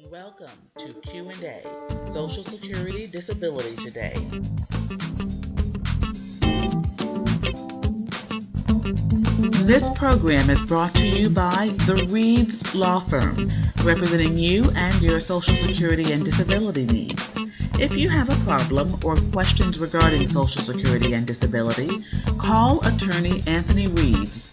Welcome to Q&A, Social Security Disability Today. This program is brought to you by the Reeves Law Firm, representing you and your Social Security and disability needs. If you have a problem or questions regarding Social Security and disability, call attorney Anthony Reeves.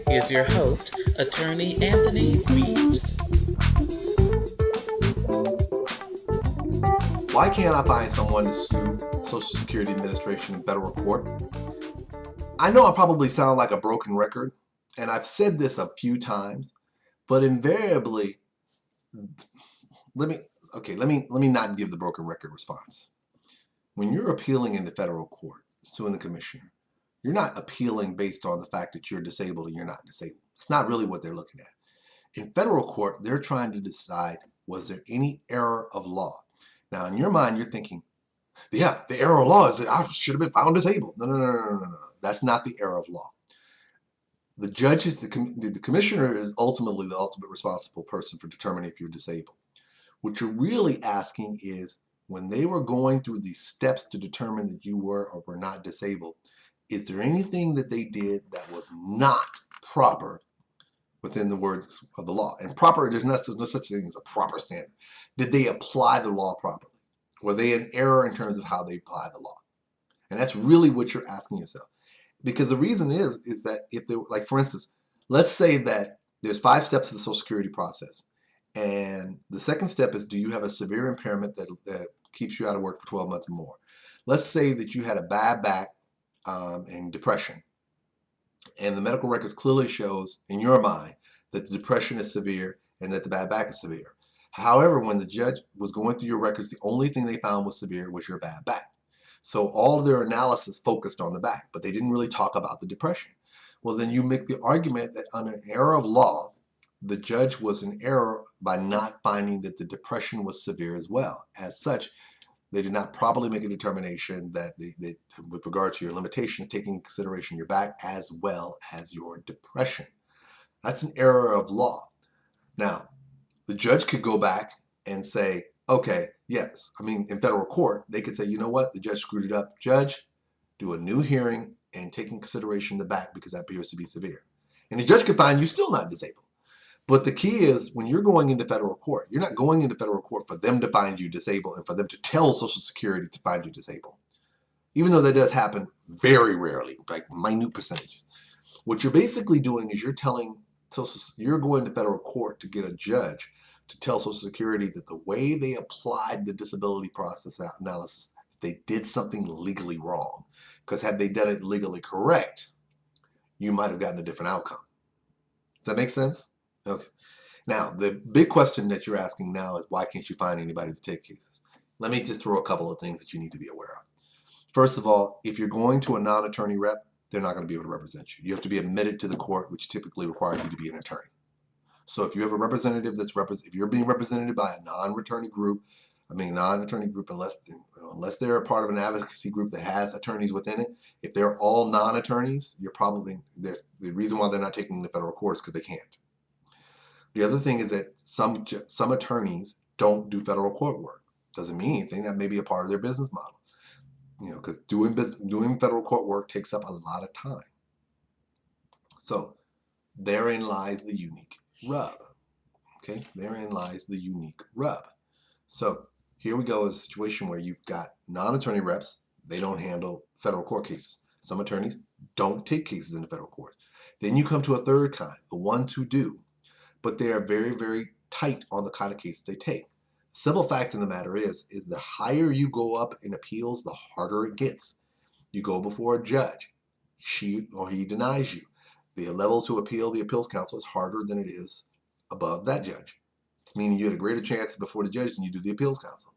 Here's your host, attorney Anthony Reeves. Why can't I find someone to sue Social Security Administration in federal court? I know I probably sound like a broken record, and I've said this a few times, but invariably, let me not give the broken record response. When you're appealing into federal court, suing the commissioner, you're not appealing based on the fact that you're disabled and you're not disabled. It's not really what they're looking at. In federal court, they're trying to decide, was there any error of law? Now, in your mind, you're thinking, yeah, the error of law is that I should have been found disabled. No. That's not the error of law. The judge is the commissioner is ultimately the ultimate responsible person for determining if you're disabled. What you're really asking is, when they were going through these steps to determine that you were or were not disabled, is there anything that they did that was not proper within the words of the law? And proper, there's no such thing as a proper standard. Did they apply the law properly? Were they in error in terms of how they apply the law? And that's really what you're asking yourself. Because the reason is that if they, like for instance, let's say that there's 5 steps of the Social Security process. And the second step is, do you have a severe impairment that keeps you out of work for 12 months or more? Let's say that you had a bad back and depression. And the medical records clearly shows in your mind that the depression is severe and that the bad back is severe. However, when the judge was going through your records, the only thing they found was severe was your bad back. So all of their analysis focused on the back, but they didn't really talk about the depression. Well, then you make the argument that on an error of law, the judge was in error by not finding that the depression was severe as well. As such, they did not properly make a determination that with regard to your limitation, taking into consideration your back as well as your depression. That's an error of law. Now, the judge could go back and say, okay, yes. I mean, in federal court, they could say, you know what? The judge screwed it up. Judge, do a new hearing and take in consideration the back because that appears to be severe. And the judge could find you still not disabled. But the key is, when you're going into federal court, you're not going into federal court for them to find you disabled and for them to tell Social Security to find you disabled. Even though that does happen very rarely, like minute percentages. What you're basically doing is you're going to federal court to get a judge to tell Social Security that the way they applied the disability process analysis, they did something legally wrong. Because had they done it legally correct, you might have gotten a different outcome. Does that make sense? Okay. Now, the big question that you're asking now is, why can't you find anybody to take cases? Let me just throw a couple of things that you need to be aware of. First of all, if you're going to a non-attorney rep, they're not going to be able to represent you. You have to be admitted to the court, which typically requires you to be an attorney. So if you have a representative if you're being represented by a non-attorney group, unless they're a part of an advocacy group that has attorneys within it, if they're all non-attorneys, the reason why they're not taking the federal court is because they can't. The other thing is that some attorneys don't do federal court work. Doesn't mean anything. That may be a part of their business model. Because doing federal court work takes up a lot of time. So therein lies the unique rub. Okay, therein lies the unique rub. So here we go, is a situation where you've got non-attorney reps. They don't handle federal court cases. Some attorneys don't take cases in the federal court. Then you come to a third kind, the ones who do, but they are very, very tight on the kind of cases they take. Simple fact of the matter is the higher you go up in appeals, the harder it gets. You go before a judge, she or he denies you. The level to appeal the appeals council is harder than it is above that judge. It's meaning you had a greater chance before the judge than you do the appeals council.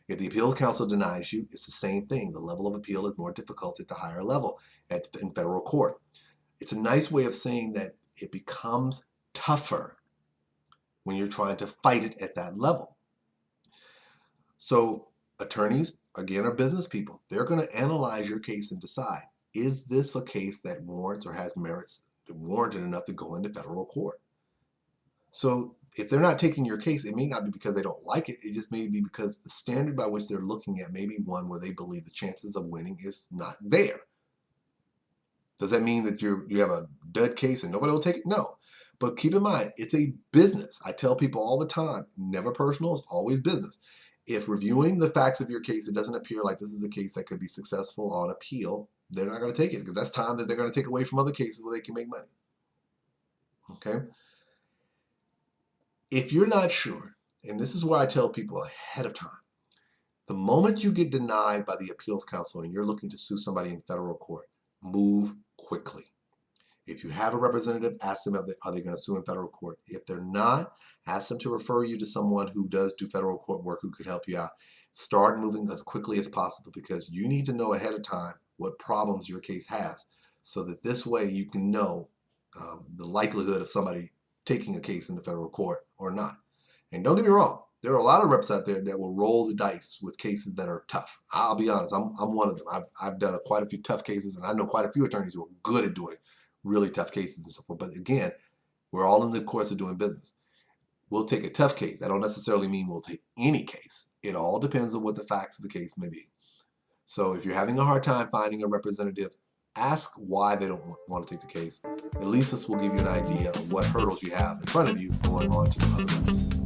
If the appeals council denies you, it's the same thing. The level of appeal is more difficult at the higher level in federal court. It's a nice way of saying that it becomes tougher when you're trying to fight it at that level. So attorneys again, are business people. They're going to analyze your case and decide, is this a case that warrants or has merits warranted enough to go into federal court? So if they're not taking your case, it may not be because they don't like it. It just may be because the standard by which they're looking at may be one where they believe the chances of winning is not there. Does that mean that you have a dud case and nobody will take it? No. But keep in mind, it's a business. I tell people all the time, never personal, it's always business. If reviewing the facts of your case, it doesn't appear like this is a case that could be successful on appeal, they're not going to take it because that's time that they're going to take away from other cases where they can make money. Okay? If you're not sure, and this is where I tell people ahead of time, the moment you get denied by the appeals council and you're looking to sue somebody in federal court, move quickly. If you have a representative, ask them, are they going to sue in federal court? If they're not, ask them to refer you to someone who does do federal court work who could help you out. Start moving as quickly as possible because you need to know ahead of time what problems your case has so that this way you can know the likelihood of somebody taking a case in the federal court or not. And don't get me wrong, there are a lot of reps out there that will roll the dice with cases that are tough. I'll be honest, I'm one of them. I've done quite a few tough cases, and I know quite a few attorneys who are good at doing really tough cases and so forth. But again, we're all in the course of doing business. We'll take a tough case. That don't necessarily mean we'll take any case. It all depends on what the facts of the case may be. So if you're having a hard time finding a representative, ask why they don't want to take the case. At least this will give you an idea of what hurdles you have in front of you going on to the other reps.